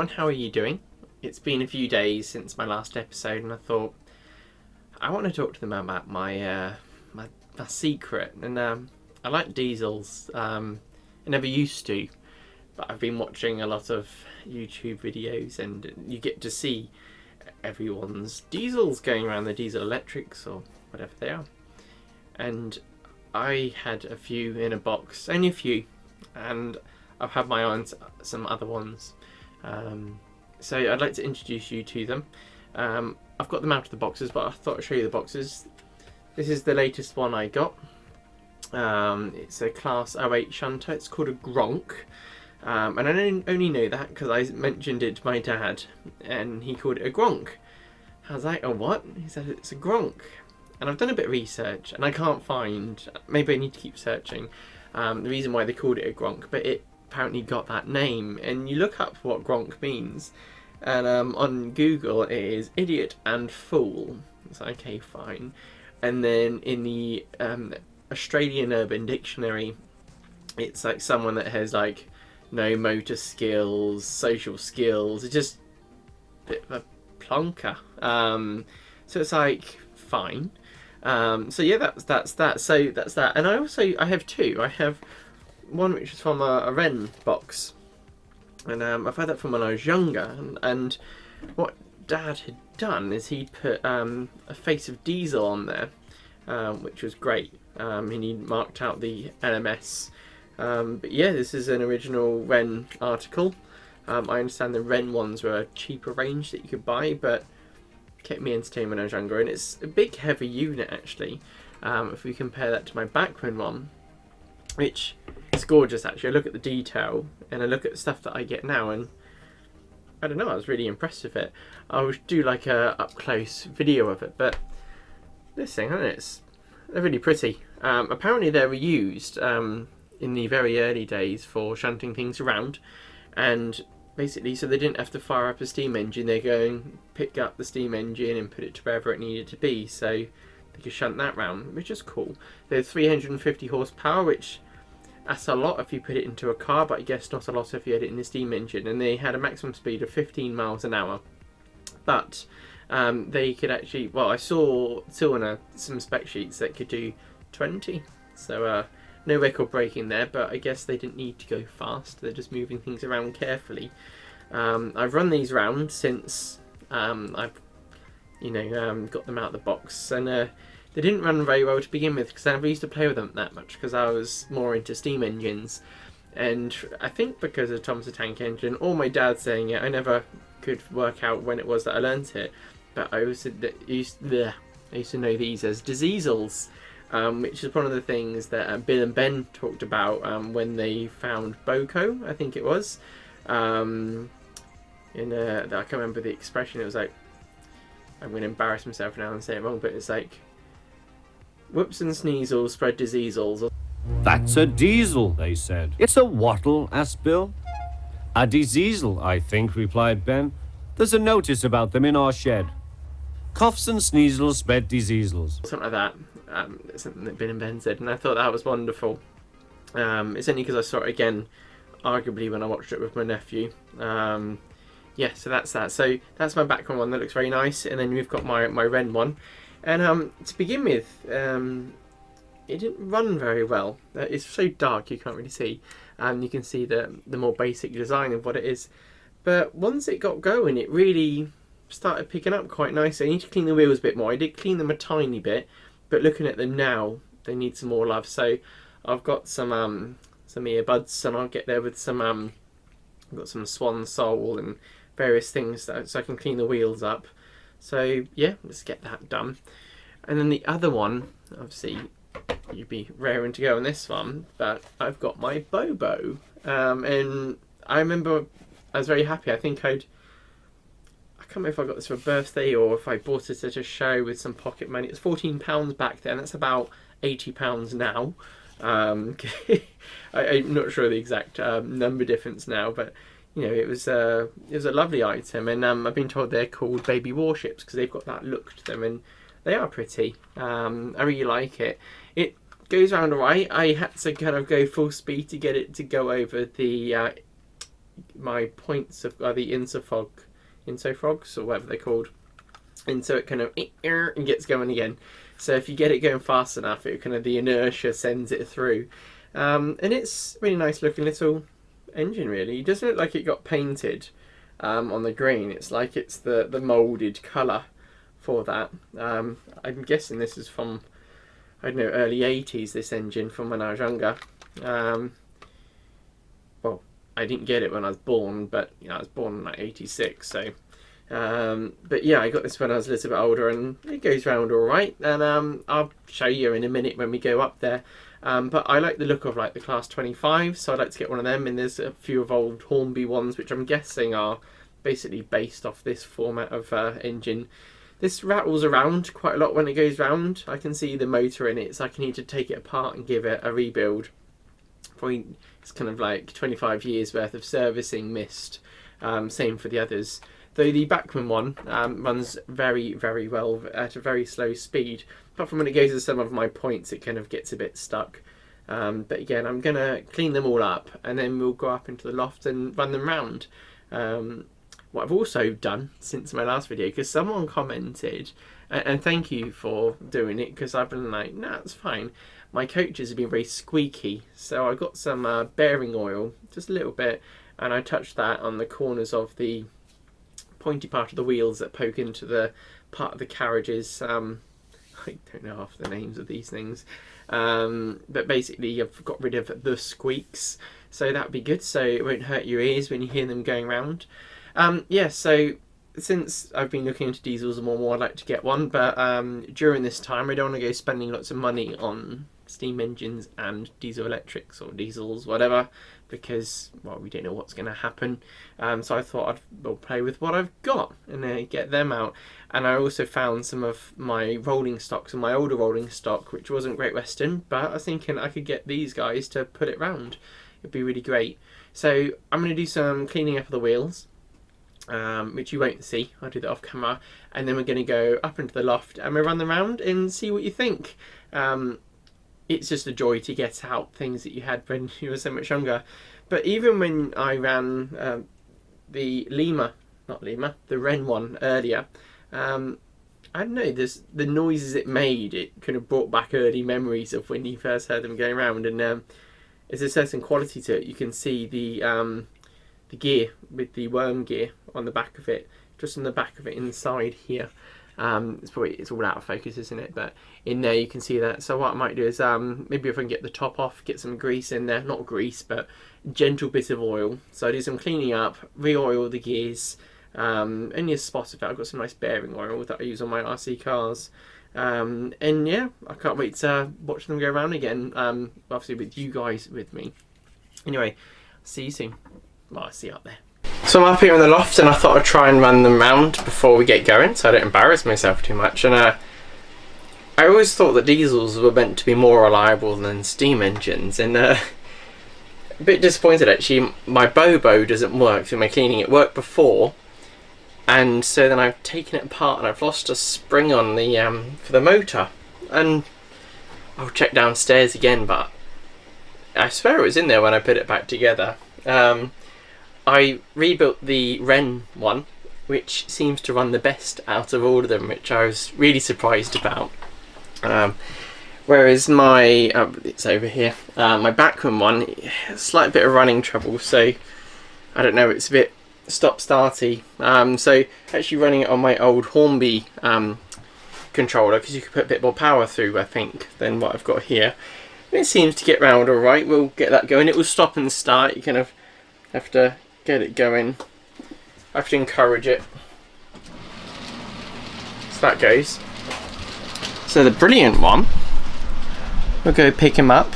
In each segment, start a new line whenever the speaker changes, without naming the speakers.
everyone, how are you doing? It's been a few days since my last episode, and I thought I want to talk to them about my secret. And I like diesels. I never used to, but I've been watching a lot of YouTube videos, and you get to see everyone's diesels going around, the diesel electrics or whatever they are. And I had a few in a box, only a few, and I've had my eye on some other ones. So I'd like to introduce you to them. I've got them out of the boxes, but I thought I'd show you the boxes. This is the latest one I got. It's a Class 08 Shunter. It's called a Gronk. And I only know that because I mentioned it to my dad, and he called it a Gronk. I was like, oh what? He said it's a Gronk. And I've done a bit of research, and I can't find, maybe I need to keep searching, the reason why they called it a Gronk, but it apparently got that name. And you look up what Gronk means, and on Google it is idiot and fool. It's like, okay, fine. And then in the Australian Urban Dictionary, it's like someone that has like no motor skills, social skills. It's just a bit of a plonker. So it's like, fine. So yeah, that's that. So that's that. And I have two. I have one which is from a Wren box, and I've had that from when I was younger. And what Dad had done is he put a face of diesel on there, which was great. And he marked out the LMS. But yeah, this is an original Wren article. I understand the Wren ones were a cheaper range that you could buy, but kept me entertained when I was younger. And it's a big, heavy unit actually. If we compare that to my Bachmann one, which is gorgeous actually. I look at the detail and I look at the stuff that I get now, and I don't know, I was really impressed with it. I would do like a up close video of it, but this thing, they're really pretty. Apparently they were used in the very early days for shunting things around, and basically so they didn't have to fire up a steam engine. They go and pick up the steam engine and put it to wherever it needed to be, so they could shunt that round, which is cool. They're 350 horsepower, which that's a lot if you put it into a car, but I guess not a lot if you had it in a steam engine. And they had a maximum speed of 15 miles an hour, but they could actually, well, I saw on some spec sheets that could do 20, so no record breaking there, but I guess they didn't need to go fast. They're just moving things around carefully. I've run these round since I've got them out of the box, and they didn't run very well to begin with because I never used to play with them that much because I was more into steam engines. And I think because of Thomas the Tank Engine, or my dad saying it, I never could work out when it was that I learnt it. But I used to know these as diesels, which is one of the things that Bill and Ben talked about when they found BOBO, I think it was. I can't remember the expression. It was like, I'm going to embarrass myself now and say it wrong, but it's like, whoops and sneezels spread diseasels.
That's a diesel, they said. It's a wattle, asked Bill. A diesel, I think, replied Ben. There's a notice about them in our shed. Coughs and sneezels spread diseasels.
Something like that. Something that Bill and Ben said, and I thought that was wonderful. It's only because I saw it again, arguably when I watched it with my nephew. Yeah, so that's that. So that's my background one that looks very nice, and then we've got my Wren one. And to begin with, it didn't run very well. It's so dark you can't really see. You can see the more basic design of what it is. But once it got going, it really started picking up quite nicely. I need to clean the wheels a bit more. I did clean them a tiny bit, but looking at them now, they need some more love. So I've got some earbuds, and I'll get there with some. I've got some Swan Soul and various things so I can clean the wheels up. So yeah, let's get that done. And then the other one, obviously, you'd be raring to go on this one, but I've got my BOBO. And I remember I was very happy. I can't remember if I got this for a birthday or if I bought it at a show with some pocket money. It was £14 back then. That's about £80 now. I'm not sure the exact number difference now, but you know, it was a lovely item, and I've been told they're called baby warships because they've got that look to them, and they are pretty. I really like it. It goes around alright. I had to kind of go full speed to get it to go over the my points are the insofrogs or whatever they're called, and so it kind of and gets going again. So if you get it going fast enough, it kind of the inertia sends it through, and it's really nice looking little engine. Really, it doesn't look like it got painted on the green. It's like it's the moulded colour for that. I'm guessing this is from, I don't know, early 80s, this engine, from when I was younger. Well, I didn't get it when I was born, but you know, I was born in like 86, so but yeah, I got this when I was a little bit older, and it goes round all right, and I'll show you in a minute when we go up there. But I like the look of like the Class 25, so I'd like to get one of them, and there's a few of old Hornby ones which I'm guessing are basically based off this format of engine. This rattles around quite a lot when it goes round. I can see the motor in it, so I can need to take it apart and give it a rebuild. Probably it's kind of like 25 years worth of servicing missed. Same for the others. Though the Bachmann one runs very, very well at a very slow speed. Apart from when it goes to some of my points, it kind of gets a bit stuck. But again, I'm going to clean them all up, and then we'll go up into the loft and run them round. What I've also done since my last video, because someone commented, and thank you for doing it, because I've been like, nah, it's fine. My coaches have been very squeaky, so I got some bearing oil, just a little bit, and I touched that on the corners of the pointy part of the wheels that poke into the part of the carriages. I don't know half the names of these things, but basically I've got rid of the squeaks, so that'd be good, so it won't hurt your ears when you hear them going round. Yeah, so since I've been looking into diesels and more, I'd like to get one, but during this time I don't want to go spending lots of money on steam engines and diesel electrics or diesels, whatever, because, well, we don't know what's going to happen. So I thought I'd play with what I've got and get them out. And I also found some of my rolling stocks and my older rolling stock, which wasn't Great Western, but I was thinking I could get these guys to put it round. It'd be really great. So I'm going to do some cleaning up of the wheels, which you won't see. I'll do that off camera, and then we're going to go up into the loft and we'll run them around and see what you think. It's just a joy to get out things that you had when you were so much younger. But even when I ran the Ren one earlier, I don't know, the noises it made, it kind of brought back early memories of when you first heard them going around, and there's a certain quality to it. You can see the gear with the worm gear on the back of it, just on the back of it inside here. It's all out of focus, isn't it? But in there you can see that. So what I might do is maybe if I can get the top off, get some grease in there, not grease, but gentle bit of oil. So I do some cleaning up, re-oil the gears, only a spot of it. I've got some nice bearing oil that I use on my RC cars. And yeah, I can't wait to watch them go around again, obviously with you guys with me. Anyway, see you soon. Well, I'll see you up there. So I'm up here in the loft, and I thought I'd try and run them round before we get going, so I don't embarrass myself too much. And I always thought that diesels were meant to be more reliable than steam engines, and a bit disappointed actually. My BOBO doesn't work through my cleaning. It worked before, and so then I've taken it apart and I've lost a spring on the for the motor, and I'll check downstairs again, but I swear it was in there when I put it back together. I rebuilt the Ren one, which seems to run the best out of all of them, which I was really surprised about. Whereas my, it's over here, my Bachmann one, a slight bit of running trouble, so I don't know, it's a bit stop-starty. So actually running it on my old Hornby controller, because you can put a bit more power through, I think, than what I've got here. And it seems to get round alright. We'll get that going. It will stop and start. You kind of have to get it going. I have to encourage it. So that goes. So the brilliant one, we'll go pick him up.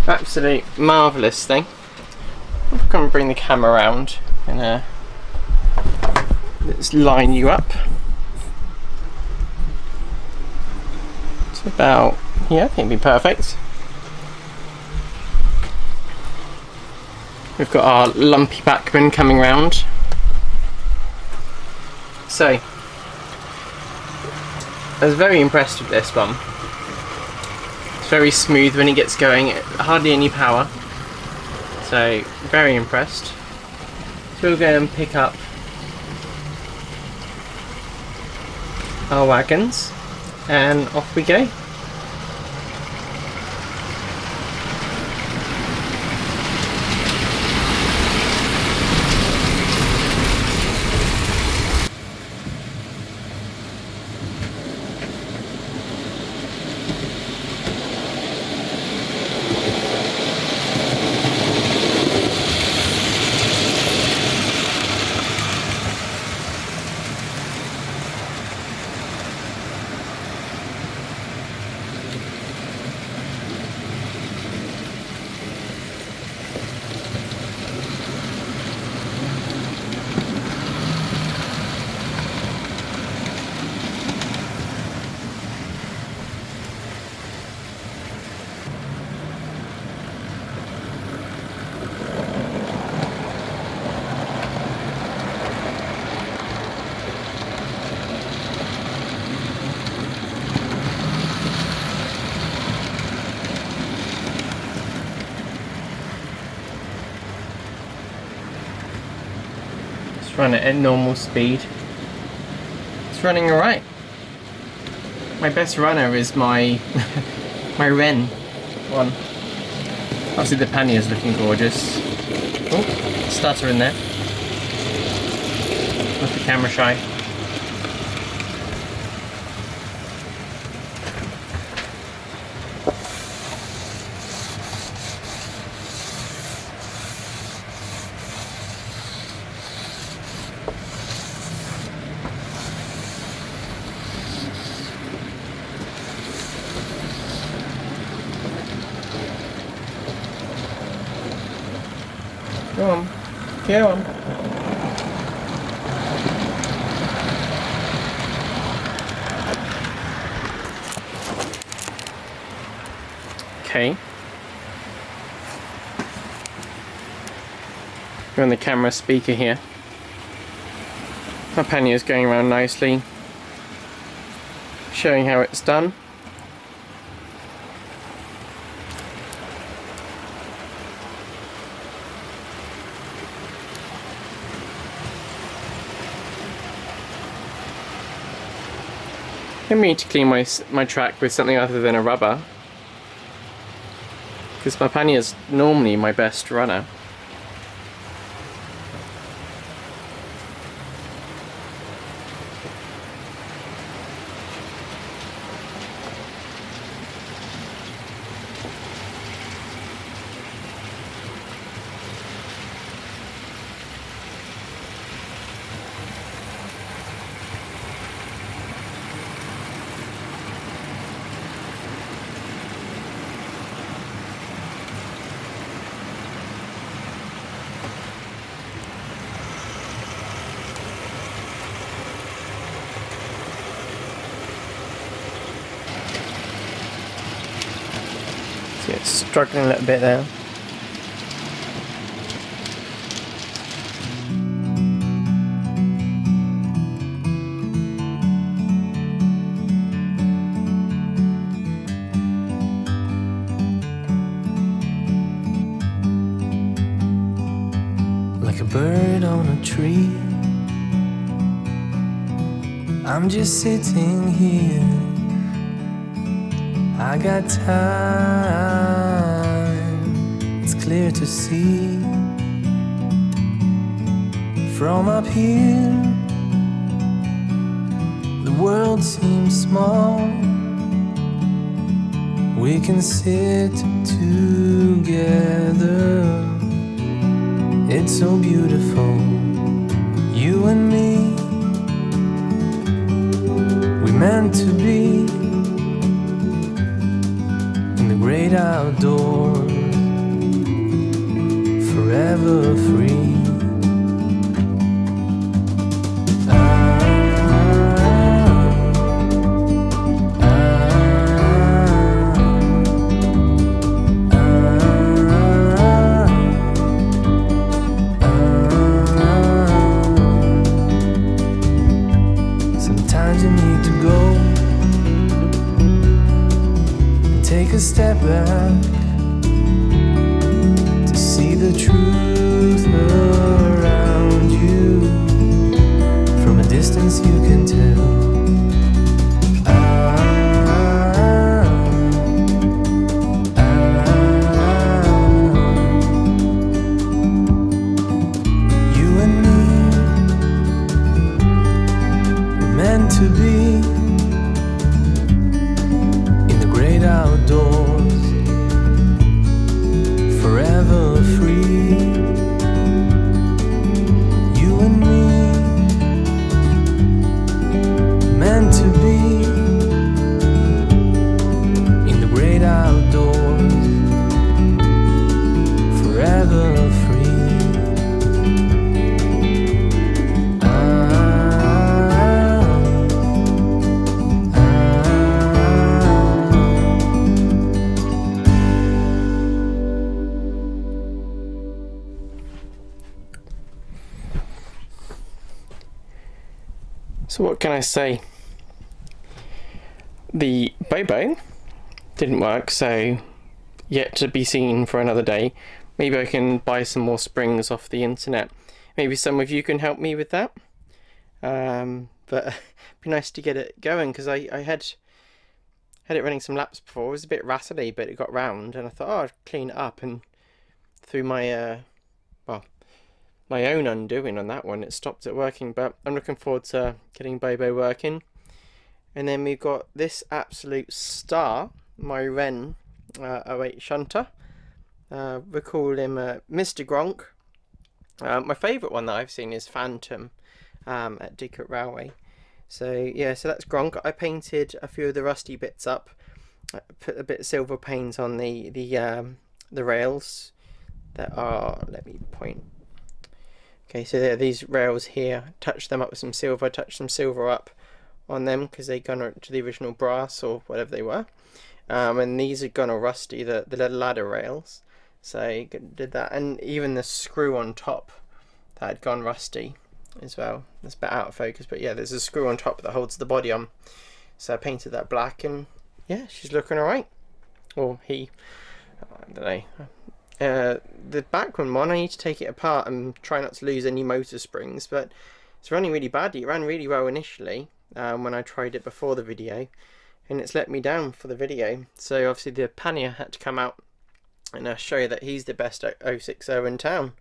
Absolute marvellous thing. I'm going to bring the camera around and let's line you up. It's about, yeah, I think it'll be perfect. We've got our lumpy Bachmann coming round. So, I was very impressed with this one. It's very smooth when it gets going, hardly any power. So, very impressed. So we'll go and pick up our wagons and off we go. Run it at normal speed. It's running alright. My best runner is my my Wren one. Obviously the pannier looking gorgeous. Oh, stutter in there. With the camera shy. Go on. Go on. Okay. We're on the camera speaker here. My pannier is going around nicely, showing how it's done. I need to clean my track with something other than a rubber, because my pannier is normally my best runner. See, it's struggling a little bit there.
Like a bird on a tree, I'm just sitting here. I got time, it's clear to see. From up here, the world seems small. We can sit together. It's so beautiful, you and me. We meant to be in the great outdoors, forever free. Sometimes you need to go and take a step back to see the truth around you. From a distance you can tell. You and me were meant to be in the great outdoors, forever free. You and me, meant to be in the great outdoors, forever free.
So what can I say? The BOBO didn't work, so yet to be seen for another day. Maybe I can buy some more springs off the internet. Maybe some of you can help me with that. But it'd be nice to get it going, because I had it running some laps before. It was a bit rattly, but it got round, and I thought, oh, I'd clean it up, and through my my own undoing on that one, it stopped it working. But I'm looking forward to getting BOBO working. And then we've got this absolute star, my Wren 08 Shunter. We call him Mr. Gronk. My favourite one that I've seen is Phantom at Dickett Railway. So yeah, so that's Gronk. I painted a few of the rusty bits up. I put a bit of silver paint on the rails that are, let me point. Okay, so there are these rails here. Touch them up with some silver. Touch some silver up on them because they gone to the original brass or whatever they were. And these are gone rusty, the little ladder rails. So I did that, and even the screw on top that had gone rusty as well. That's a bit out of focus, but yeah, there's a screw on top that holds the body on. So I painted that black, and yeah, she's looking alright. Or he, I don't know. The back one, I need to take it apart and try not to lose any motor springs, but it's running really badly. It ran really well initially when I tried it before the video, and it's let me down for the video. So obviously the pannier had to come out and show you that he's the best 060 in town.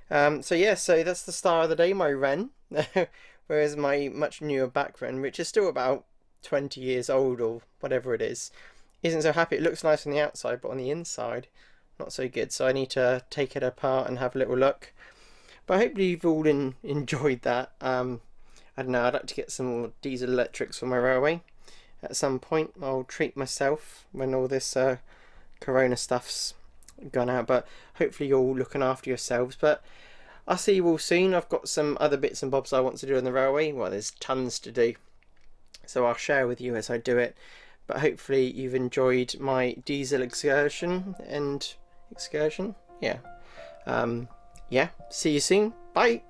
So yeah, so that's the star of the day, my Wren. Whereas my much newer back Wren, which is still about 20 years old or whatever it is, isn't so happy. It looks nice on the outside, but on the inside not so good. So I need to take it apart and have a little look. But hopefully you've all enjoyed that. I don't know, I'd like to get some more diesel electrics for my railway at some point. I'll treat myself when all this corona stuff's gone out, but hopefully you're all looking after yourselves. But I'll see you all soon. I've got some other bits and bobs I want to do on the railway. Well, there's tons to do, so I'll share with you as I do it. But hopefully you've enjoyed my diesel excursion. Yeah. Yeah, see you soon. Bye.